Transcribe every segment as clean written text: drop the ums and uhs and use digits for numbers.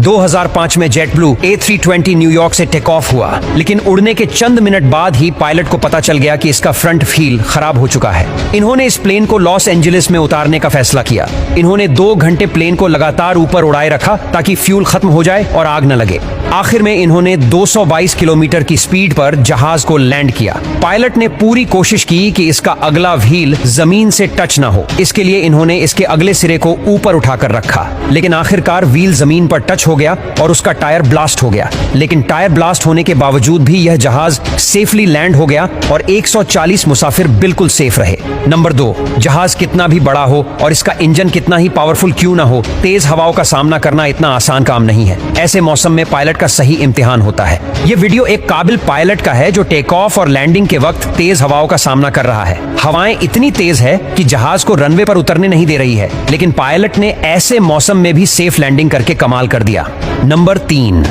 2005 में jet blue A320 New York से take off हुआ, लेकिन उड़ने के चंद मिनट बाद ही पायलट को पता चल गया कि इसका फ्रंट व्हील खराब हो चुका है। इन्होंने इस प्लेन को लॉस एंजलिस में उतारने का फैसला किया। इन्होंने 2 घंटे प्लेन को लगातार ऊपर उड़ाए रखा ताकि फ्यूल खत्म हो जाए और आग न लगे। आखिर में इन्होंने 222 किलोमीटर की स्पीड पर जहाज को लैंड किया। पायलट ने पूरी कोशिश की कि इसका अगला व्हील जमीन से टच ना हो। इसके लिए इन्होंने इसके अगले सिरे को ऊपर उठाकर रखा, लेकिन आखिरकार व्हील जमीन पर टच हो गया और उसका टायर ब्लास्ट हो गया। लेकिन टायर ब्लास्ट होने के बावजूद भी यह जहाज सेफली लैंड हो गया और 140 मुसाफिर बिल्कुल सेफ रहे। नंबर 2, जहाज कितना भी बड़ा हो और इसका इंजन कितना ही पावरफुल क्यों ना हो, तेज हवाओं का सामना करना इतना आसान काम नहीं है। ऐसे मौसम में पायलट का सही इम्तिहान होता है। यह वीडियो एक काबिल पायलट का है जो टेक ऑफ और लैंडिंग के वक्त तेज हवाओं का सामना कर रहा है। हवाएं इतनी तेज है कि जहाज को रनवे पर उतरने नहीं दे रही है, लेकिन पायलट ने ऐसे मौसम में भी सेफ लैंडिंग करके कमाल कर दिया। नंबर 3,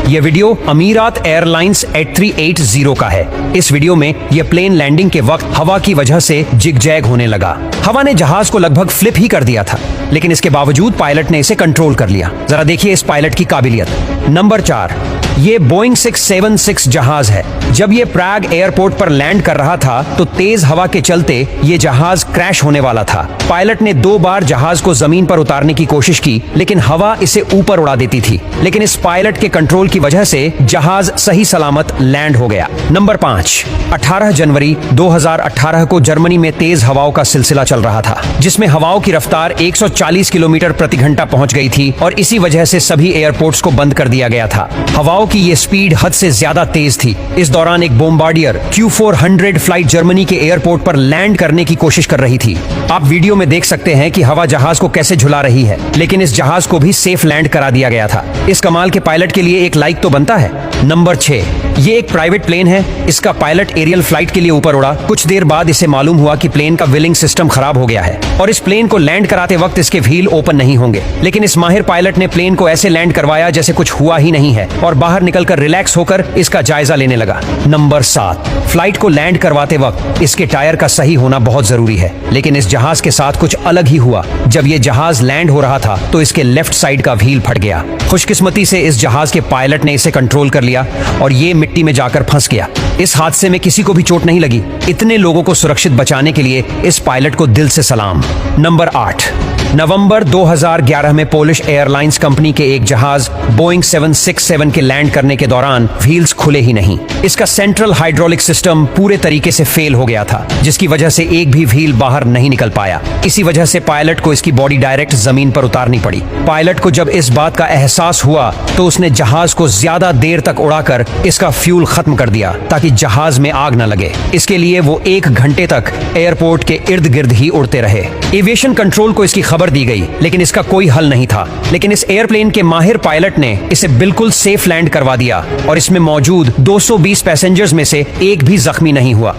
यह वीडियो अमीरात एयरलाइंस A380 का है। इस वीडियो में यह प्लेन लैंडिंग के वक्त हवा की वजह से जिग-जैग होने लगा। हवा ने जहाज को लगभग फ्लिप ही कर दिया था, लेकिन इसके बावजूद पायलट ने इसे कंट्रोल कर लिया। जरा देखिए इस पायलट की काबिलियत। नंबर 4, ये बोइंग 676 जहाज है। जब ये प्राग एयरपोर्ट पर लैंड कर रहा था तो तेज हवा के चलते ये जहाज क्रैश होने वाला था। पायलट ने 2 बार जहाज को जमीन पर उतारने की कोशिश की, लेकिन हवा इसे ऊपर उड़ा देती थी। लेकिन इस पायलट के कंट्रोल की वजह से जहाज सही सलामत लैंड हो गया। नंबर 5, 18 जनवरी 2018 को जर्मनी में तेज हवाओं का सिलसिला चल रहा था, जिसमें हवाओं की रफ्तार 140 किलोमीटर प्रति घंटा पहुंच गई थी और इसी वजह से सभी एयरपोर्ट्स को बंद कर दिया गया था। हवाओं की ये स्पीड हद से ज्यादा तेज थी। इस दौरान एक बोम्बार्डियर Q400 फ्लाइट जर्मनी के एयरपोर्ट पर लैंड करने की कोशिश कर रही थी। आप वीडियो में देख सकते हैं कि हवा जहाज को कैसे झुला रही है, लेकिन इस जहाज को भी सेफ लैंड करा दिया गया था। इस कमाल के पायलट के लिए एक लाइक तो बनता है। नंबर 6, ये एक प्राइवेट प्लेन है। इसका पायलट एरियल फ्लाइट के लिए ऊपर उड़ा। कुछ देर बाद इसे मालूम हुआ कि प्लेन का व्हीलिंग सिस्टम खराब हो गया है और इस प्लेन को लैंड कराते वक्त इसके व्हील ओपन नहीं होंगे। लेकिन इस माहिर पायलट ने प्लेन को ऐसे लैंड करवाया जैसे कुछ हुआ ही नहीं है और बाहर निकलकर रिलैक्स होकर इसका जायजा लेने लगा। नंबर 7, फ्लाइट को लैंड करवाते वक्त इसके टायर का सही होना बहुत जरूरी है, लेकिन इस जहाज के साथ कुछ अलग ही हुआ। जब ये जहाज लैंड हो रहा था तो इसके लेफ्ट साइड का व्हील फट गया। खुशकिस्मती से इस जहाज के पायलट ने इसे कंट्रोल कर लिया और ये मिट्टी में जाकर फंस गया। इस हादसे में किसी को भी चोट नहीं लगी। इतने लोगों को सुरक्षित बचाने के लिए इस पायलट को दिल से सलाम। नंबर 8, नवंबर 2011 में पोलिश एयरलाइंस कंपनी के एक जहाज बोइंग 767 के लैंड करने के दौरान व्हील्स खुले ही नहीं। इसका सेंट्रल हाइड्रोलिक सिस्टम पूरे तरीके से फेल हो गया था, जिसकी वजह से एक भी व्हील बाहर नहीं निकल पाया। इसी वजह से पायलट को इसकी बॉडी डायरेक्ट जमीन पर उतारनी पड़ी। पायलट को जब इस बात का एहसास हुआ तो उसने जहाज को ज्यादा देर तक उड़ाकर इसका फ्यूल खत्म कर दिया ताकि जहाज में आग न लगे। इसके लिए वो 1 घंटे तक एयरपोर्ट के इर्द गिर्द ही उड़ते रहे। एविएशन कंट्रोल को इसकी खबर दी गई, लेकिन इसका कोई हल नहीं था। लेकिन इस एयरप्लेन के माहिर पायलट ने इसे बिल्कुल सेफ लैंड करवा दिया और इसमें मौजूद 220 पैसेंजर्स में से एक भी जख्मी नहीं हुआ।